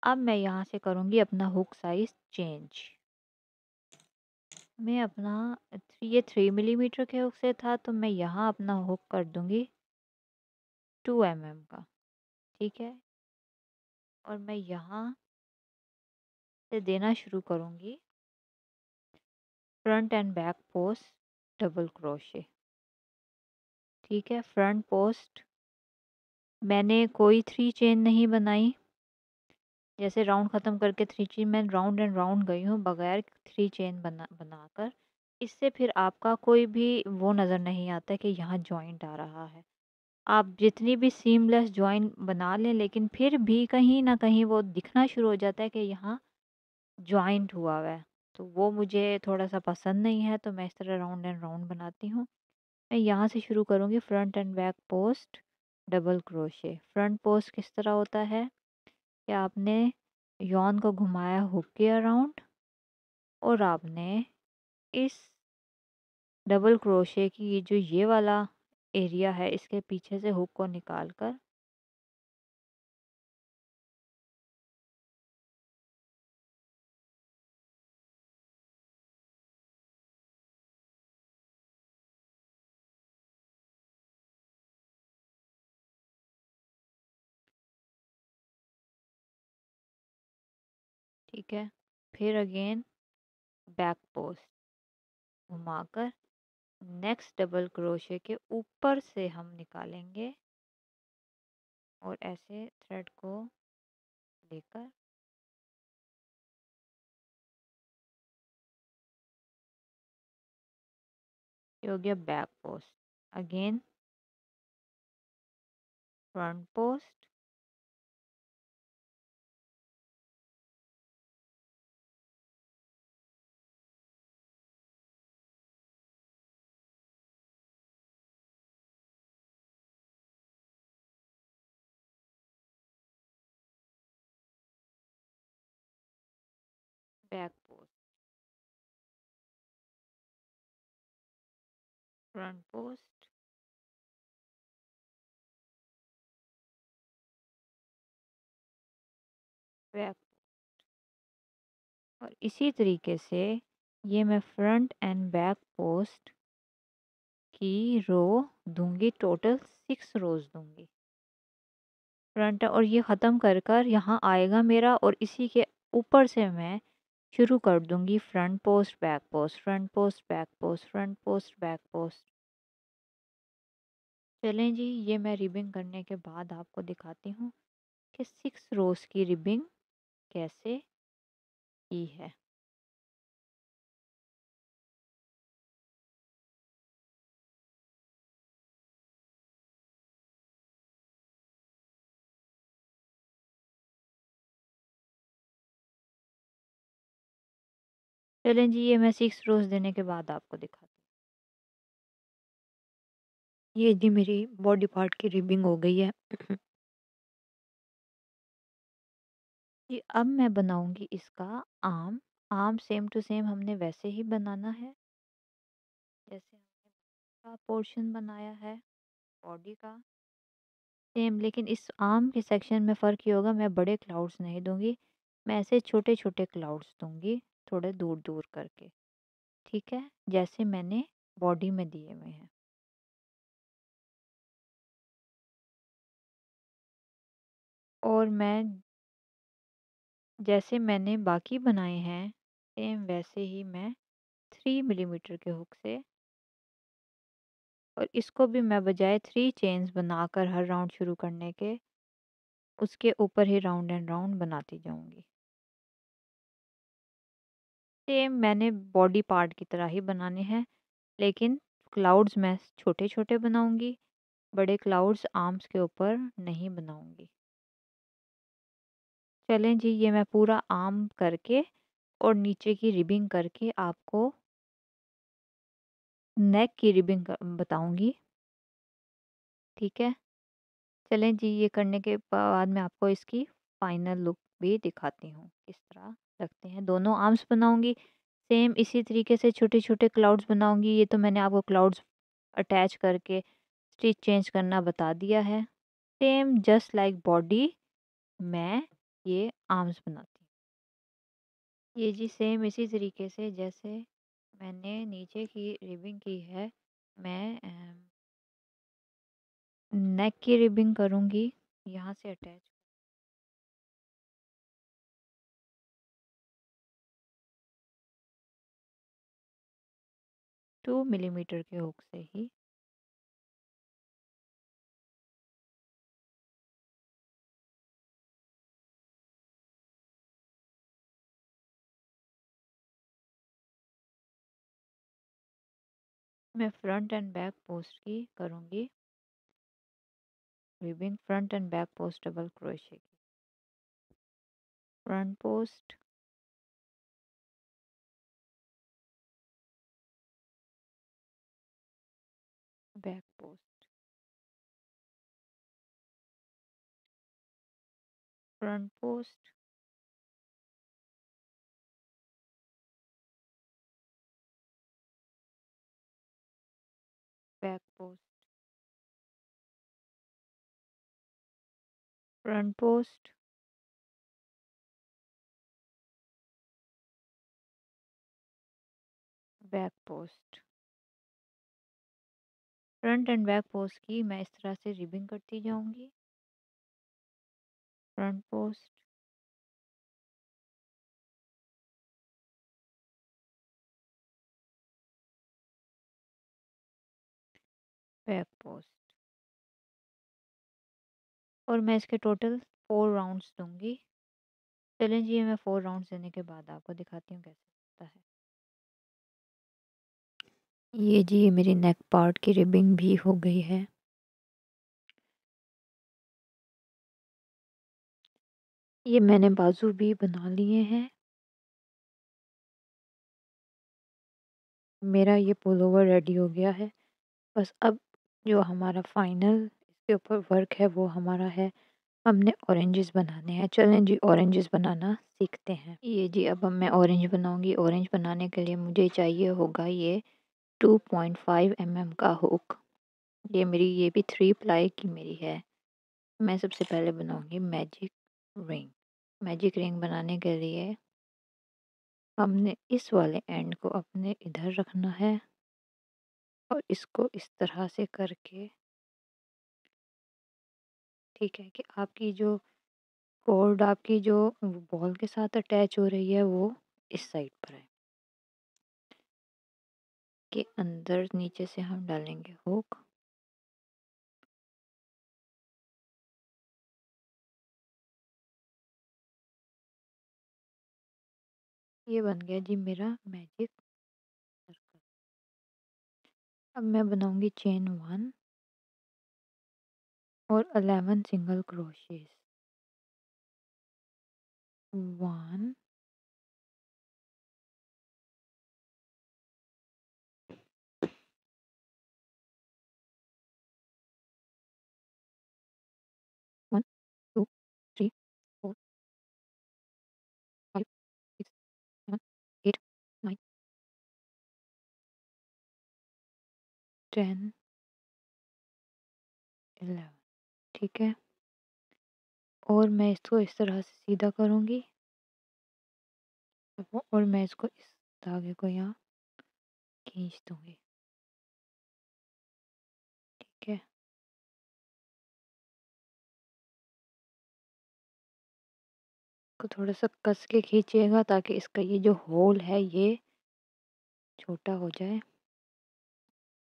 अब मैं यहाँ से करूँगी अपना हुक साइज़ चेंज। मैं अपना ये 3 मिलीमीटर के हुक से था, तो मैं यहाँ अपना हुक कर दूँगी 2 mm का, ठीक है? और मैं यहाँ से देना शुरू करूँगी front and back post double crochet, ठीक है? फ्रंट पोस्ट मैंने कोई 3 चेन नहीं बनाई, जैसे राउंड ख़त्म करके 3 चेन, मैं राउंड एंड राउंड गई हूँ बगैर 3 चेन बनाकर। इससे फिर आपका कोई भी वो नज़र नहीं आता कि यहाँ जॉइंट आ रहा है। आप जितनी भी सीमलेस जॉइंट बना लें, लेकिन फिर भी कहीं न कहीं वो दिखना शुरू हो जाता है कि यहाँ जॉइंट हुआ हुआ है। तो वो मुझे थोड़ा-सा पसंद नहीं है, तो मैं इस तरह राउंड एंड राउंड बनाती हूँ। मैं यहाँ से शुरू करूँगी front and back post double crochet. Front post किस तरह होता है कि आपने यॉन को घुमाया हुक के अराउंड और आपने इस डबल क्रोशे की जो ये वाला एरिया है, इसके पीछे से हुक को निकाल कर ठीक है? फिर अगेन बैक पोस्ट घुमाकर नेक्स्ट डबल क्रोशे के ऊपर से हम निकालेंगे और ऐसे थ्रेड को लेकर ये हो गया back post. Again front post, back post, front post, back. और इसी तरीके से ये मैं फ्रंट एंड बैक पोस्ट की रो दूंगी, टोटल 6 रोज दूंगी फ्रंट, और ये ख़त्म कर कर यहाँ आएगा मेरा और इसी के ऊपर से मैं शुरू कर दूंगी front post back post, front post back post, front post back post. चलें जी, ये मैं रिबिंग करने के बाद आपको दिखाती हूँ कि 6 रोज की रिबिंग कैसे की है। चलें जी, ये मैं 6 रोज़ देने के बाद आपको दिखाती हूँ। ये जी मेरी बॉडी पार्ट की रिबिंग हो गई है। जी, अब मैं बनाऊँगी इसका arm. Arm same to same हमने वैसे ही बनाना है, जैसे हमने का पोर्शन बनाया है बॉडी का, सेम। लेकिन इस आर्म के सेक्शन में फ़र्क ये होगा, मैं बड़े क्लाउड्स नहीं दूँगी, मैं ऐसे छोटे-छोटे क्लाउड्स दूँगी, थोड़े दूर-दूर करके, ठीक है? जैसे मैंने बॉडी में दिए हुए हैं। और मैं जैसे मैंने बाकी बनाए हैं, सेम वैसे ही मैं 3 मिलीमीटर के हुक से, और इसको भी मैं बजाय 3 चेन्स बनाकर हर राउंड शुरू करने के, उसके ऊपर ही राउंड एंड राउंड बनाती जाऊँगी। सेम मैंने बॉडी पार्ट की तरह ही बनाने हैं, लेकिन क्लाउड्स मैं छोटे-छोटे बनाऊँगी, बड़े क्लाउड्स आर्म्स के ऊपर नहीं बनाऊँगी। चलें जी, ये मैं पूरा आर्म करके और नीचे की रिबिंग करके आपको नेक की रिबिंग बताऊँगी, ठीक है? चलें जी, ये करने के बाद मैं आपको इसकी फाइनल लुक भी दिखाती हूँ, किस तरह लगते हैं। दोनों आर्म्स बनाऊँगी, सेम इसी तरीके से छोटे-छोटे क्लाउड्स बनाऊँगी। ये तो मैंने आपको क्लाउड्स अटैच करके स्टिच चेंज करना बता दिया है। सेम जस्ट लाइक बॉडी मैं ये आर्म्स बनाती हूँ। ये जी सेम इसी तरीके से जैसे मैंने नीचे की रिबिंग की है, मैं नेक की रिबिंग करूँगी, यहाँ से अटैच 2 मिलीमीटर के हुक से ही। मैं फ्रंट एंड बैक पोस्ट की करूँगी, ribbing front and back post double crochet की। Front post, back post, front post, back post, front post, back post. Front and back post की मैं इस तरह से रिबिंग करती जाऊँगी। फ्रंट पोस्ट, बैक पोस्ट, और मैं इसके टोटल 4 राउंड्स दूँगी। चलें जी, ये मैं 4 राउंड्स देने के बाद आपको दिखाती हूँ कैसे लगता है। ये जी, ये मेरी नेक पार्ट की रिबिंग भी हो गई है। ये मैंने बाजू भी बना लिए हैं। मेरा ये पुलोवर रेडी हो गया है। बस अब जो हमारा फाइनल इसके ऊपर वर्क है वो हमारा है, हमने ऑरेंजेस बनाने हैं। चलें जी, ऑरेंजेस बनाना सीखते हैं। ये जी, अब मैं ऑरेंज बनाऊंगी। ऑरेंज बनाने के लिए मुझे चाहिए होगा ये 2.5 का हुक। ये भी 3 प्लाई की मेरी है। मैं सबसे पहले बनाऊंगी मैजिक रिंग। मैजिक रिंग बनाने के लिए हमने इस वाले एंड को अपने इधर रखना है और इसको इस तरह से करके, ठीक है, कि आपकी जो कॉर्ड आपकी जो बॉल के साथ अटैच हो रही है वो इस साइड पर है, कि अंदर नीचे से हम डालेंगे हुक। ये बन गया जी मेरा मैजिक सर्कल। अब मैं बनाऊंगी चेन 1 और 11 सिंगल क्रोशेस। 1 10, 11, ठीक है। और मैं इसको इस तरह से सीधा करूँगी और मैं इसको इस धागे को यहाँ खींच दूँगी, ठीक है। को थोड़ा-सा कस के खींचिएगा ताकि इसका ये जो होल है ये छोटा हो जाए।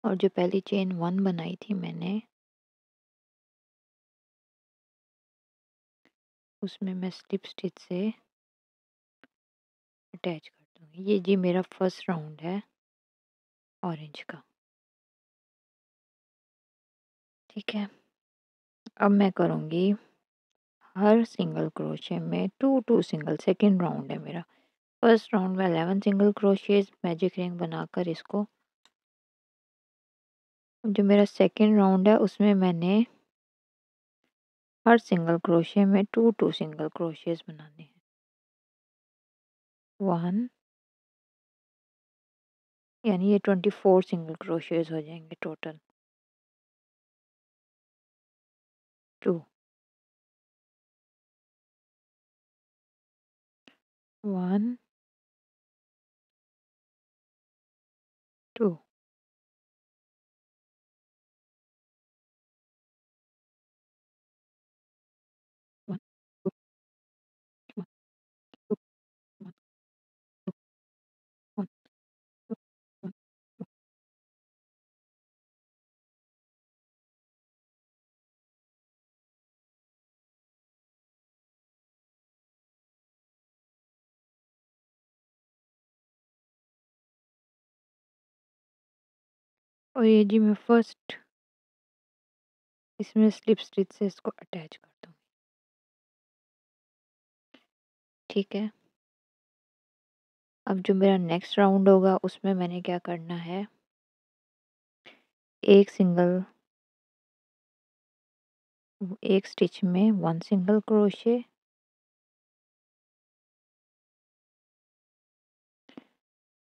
और जो पहली चेन 1 बनाई थी मैंने, उसमें मैं स्लिप स्टिच से अटैच कर दूँगी। ये जी मेरा फर्स्ट राउंड है ऑरेंज का, ठीक है। अब मैं करूँगी हर सिंगल क्रोशे में 2 सिंगल, सेकंड राउंड है मेरा। फर्स्ट राउंड में 11 सिंगल क्रोशेस मैजिक रिंग बनाकर इसको, जो मेरा सेकंड राउंड है उसमें मैंने हर सिंगल क्रोशे में 2 सिंगल क्रोशेस बनाने हैं। 1, यानी ये 24 सिंगल क्रोशेस हो जाएंगे टोटल। 2, 1, 2, 1, 2, 1, 2, 1, 2, 1, 2, 1। और ये जी मैं फर्स्ट इसमें स्लिप स्टिच से इसको अटैच कर दूँ, ठीक है। अब जो मेरा नेक्स्ट राउंड होगा उसमें मैंने क्या करना है, एक सिंगल, एक स्टिच में 1 सिंगल क्रोशे,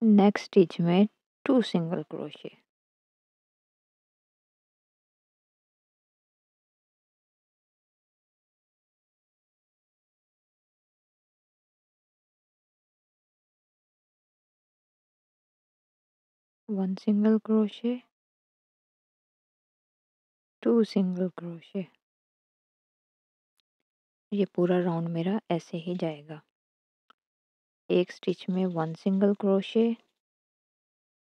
नेक्स्ट स्टिच में 2 single crochet, 1 single crochet, 2 single crochet. ये पूरा राउंड मेरा ऐसे ही जाएगा। एक स्टिच में 1 सिंगल क्रोशे,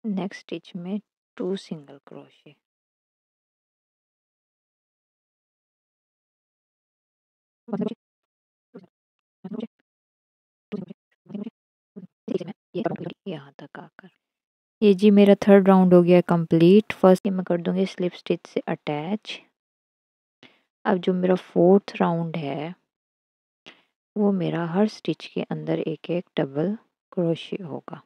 नेक्स्ट स्टिच में 2 सिंगल क्रोशे, यहाँ तक आकर ये जी मेरा थर्ड राउंड हो गया कंप्लीट। फर्स्ट मैं कर दूंगी स्लिप स्टिच से अटैच। अब जो मेरा फोर्थ राउंड है वो मेरा हर स्टिच के अंदर एक एक डबल क्रोशे होगा,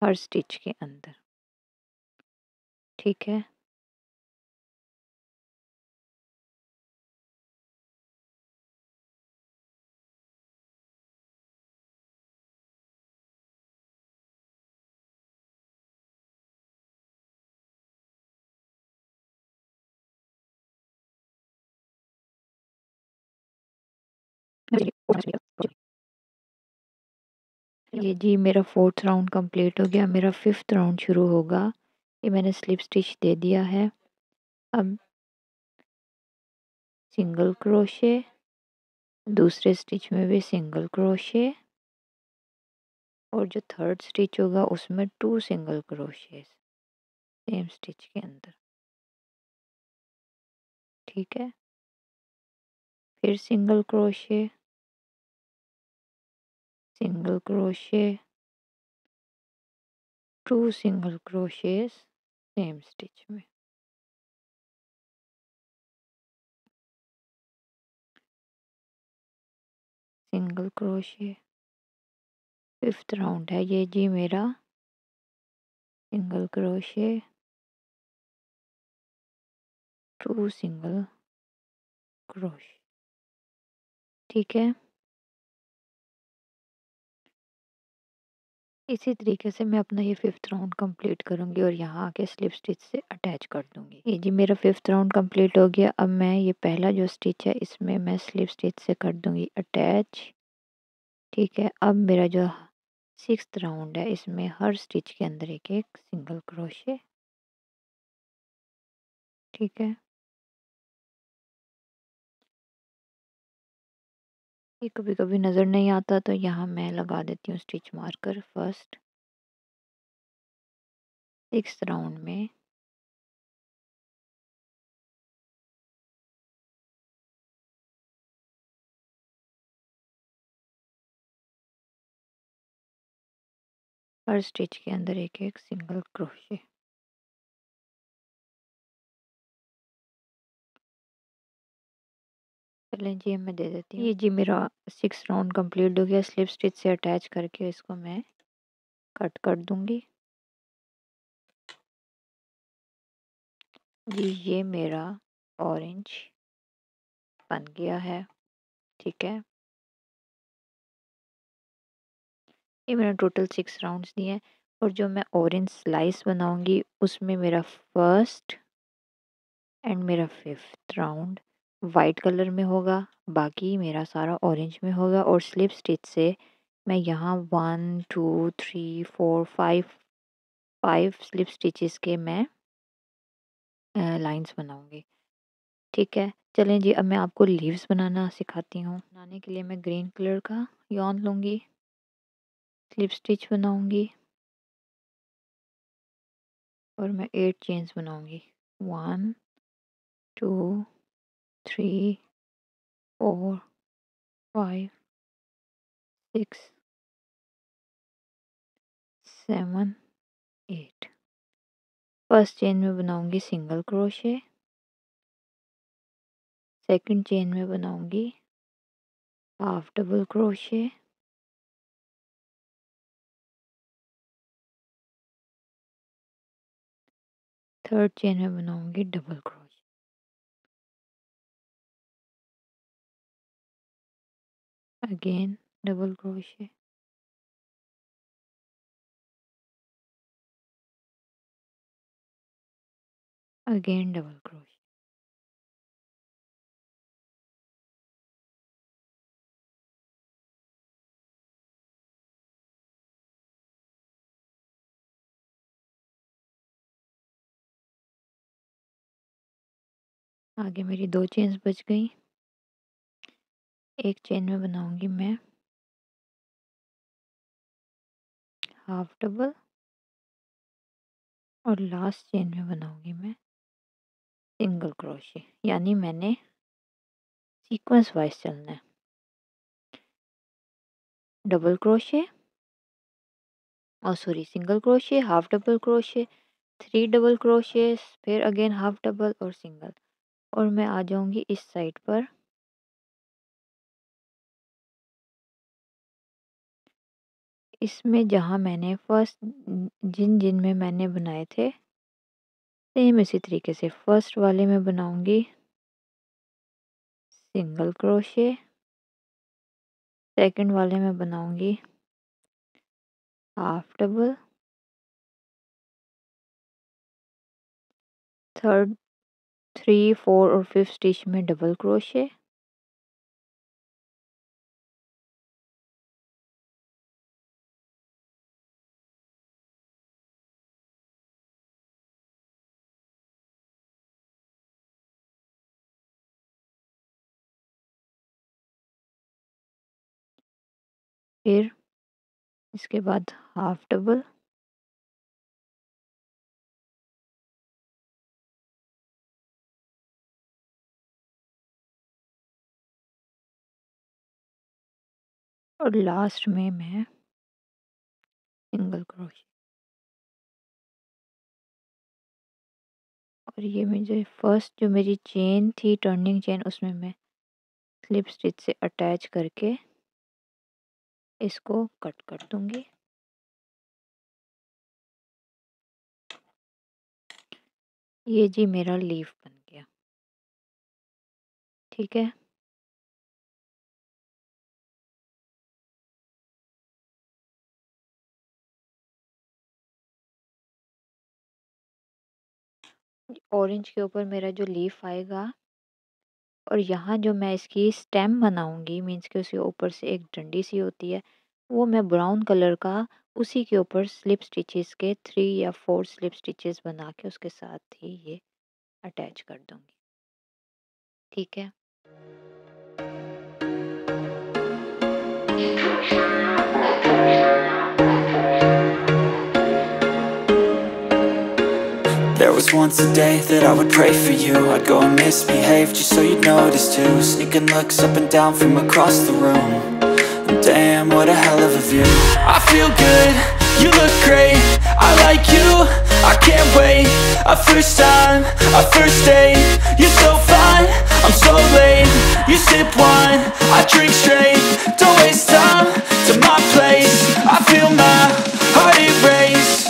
हर स्टिच के अंदर, ठीक है। ये जी मेरा फोर्थ राउंड कंप्लीट हो गया, मेरा फिफ्थ राउंड शुरू होगा। ये मैंने स्लिप स्टिच दे दिया है। अब सिंगल क्रोशे, दूसरे स्टिच में भी सिंगल क्रोशे, और जो थर्ड स्टिच होगा उसमें 2 सिंगल क्रोशे सेम स्टिच के अंदर, ठीक है। फिर single crochet, single crochet, 2 single crochets same stitch में, सिंगल क्रोशे। फिफ्थ राउंड है ये जी मेरा, सिंगल क्रोशे, 2 सिंगल क्रोशे, ठीक है। इसी तरीके से मैं अपना ये 5th राउंड कंप्लीट करूँगी और यहाँ आके स्लिप स्टिच से अटैच कर दूँगी। ये जी मेरा 5th राउंड कंप्लीट हो गया। अब मैं ये पहला जो स्टिच है इसमें मैं स्लिप स्टिच से कर दूँगी अटैच। ठीक है, अब मेरा जो 6th राउंड है इसमें हर स्टिच के अंदर एक-एक सिंगल क्रोशे। ठीक है, ये कभी-कभी नज़र नहीं आता तो यहाँ मैं लगा देती हूँ stitch marker first 6th round में। हर स्टिच के अंदर एक-एक सिंगल क्रोशे। चलें जी, अब मैं दे देती हूँ। ये जी मेरा 6 राउंड कंप्लीट हो गया। स्लिप स्टिच से अटैच करके इसको मैं कट कर दूँगी। जी, ये मेरा ऑरेंज बन गया है। ठीक है, ये मैंने टोटल 6 राउंड्स दिए हैं और जो मैं ऑरेंज स्लाइस बनाऊँगी उसमें मेरा फर्स्ट एंड मेरा 5th राउंड वाइट कलर में होगा, बाकी मेरा सारा ऑरेंज में होगा और स्लिप स्टिच से मैं यहाँ 1, 2, 3, 4, 5 स्लिप स्टिचेस के मैं लाइन्स बनाऊँगी। ठीक है, चलें जी, अब मैं आपको लीव्स बनाना सिखाती हूँ। बनाने के लिए मैं ग्रीन कलर का यॉर्न लूँगी, स्लिप स्टिच बनाऊँगी और मैं 8 चेन्स बनाऊँगी। 1, 2, 3, 4, 5, 6, 7, 8। फर्स्ट चेन में बनाऊँगी सिंगल क्रोशे, सेकंड चेन में बनाऊँगी half double crochet, third chain में बनाऊँगी double crochet, again double crochet, again double crochet. आगे मेरी 2 चेन्स बच गई। एक चेन में बनाऊँगी मैं हाफ डबल और लास्ट चेन में बनाऊँगी मैं सिंगल क्रोशे, यानी मैंने सीक्वेंस वाइज चलना है। Double crochet sorry single crochet, half double crochet, 3 double crochets, फिर अगेन हाफ डबल और सिंगल और मैं आ जाऊँगी इस साइड पर। इसमें जहाँ मैंने फर्स्ट जिन में मैंने बनाए थे सेम इसी तरीके से फर्स्ट वाले में बनाऊँगी सिंगल क्रोशे, सेकंड वाले में बनाऊँगी हाफ डबल, थर्ड 3, 4 और 5th स्टिच में डबल क्रोशे, फिर इसके बाद हाफ डबल और लास्ट में मैं सिंगल क्रोशे और ये मुझे फर्स्ट जो मेरी चेन थी टर्निंग चेन उसमें मैं स्लिप स्टिच से अटैच करके इसको कट कर दूंगी। ये जी मेरा लीफ बन गया। ठीक है, ऑरेंज के ऊपर मेरा जो लीफ आएगा और यहाँ जो मैं इसकी स्टेम बनाऊंगी, मीन्स कि उसके ऊपर से एक डंडी सी होती है, वो मैं ब्राउन कलर का उसी के ऊपर स्लिप स्टिचेस के 3 या 4 स्लिप स्टिचेस बना के उसके साथ ही ये अटैच कर दूंगी। ठीक है। There was once a day that I would pray for you. I'd go and misbehave just so you'd notice too. Sneaking looks up and down from across the room. And damn, what a hell of a view. I feel good, you look great, I like you, I can't wait. A first time, a first date. You're so fine, I'm so late. You sip wine, I drink straight. Don't waste time to my place. I feel my heart erase.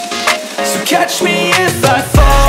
So catch me if I fall.